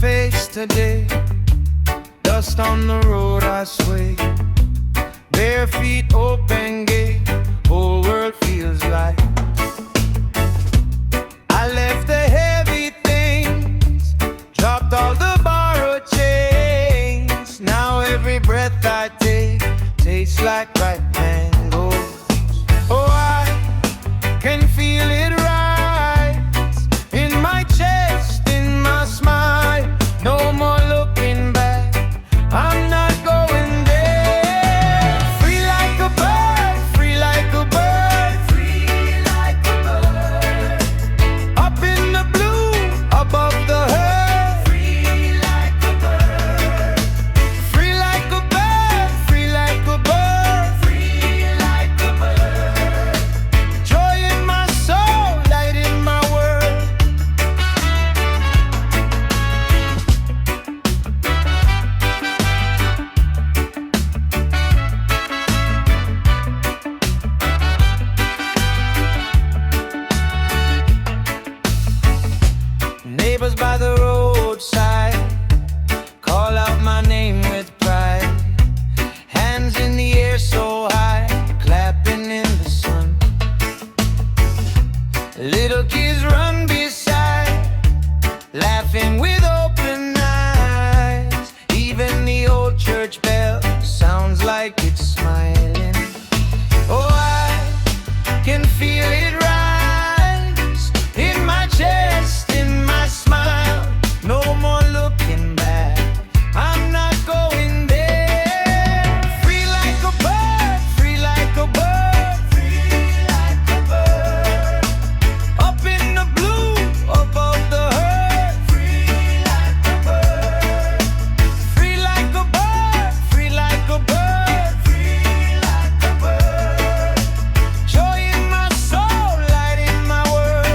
face today, dust on the road I sway, bare feet open gate, whole world feels light. I left the heavy things, dropped all the borrowed chains. Now every breath I take tastes like ripe mangoes. Oh, I can feel it rise in my chest, in my smile. No more looking back, I'm not going there. Free like a bird, free like a bird, free like a bird. Up in the blue, above the herd. Free like a bird, free like a bird, free like a bird, free like a bird. Joy in my soul, light in my world. Neighbors by the roadside call out my name with pride. Hands in the air so high, clapping in the sun. Little kids run beside, laughing with open eyes. Even the old church bell sounds like it's smiling. Oh, I can feel it rise in my chest, in my smile. No more looking back, I'm not going there. Free like a bird, free like a bird, free like a bird. Up in the blue, above the herd. Free like a bird, free like a bird, free like a bird, free like a bird. Joy in my soul, light in my world.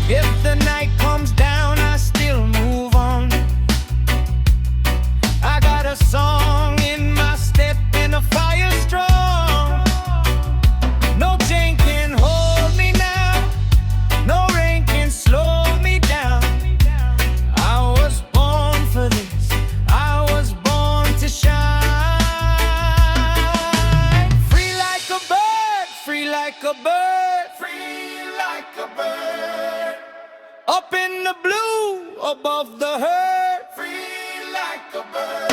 If the night comes down, I still move on. I got a song in my step and a fire strong. No chain can hold me now, no rain can slow me down. I was born for this, I was born to shine. Free like a bird, free like a bird, free like a bird. Up in the blue, above the herd. Free like a bird.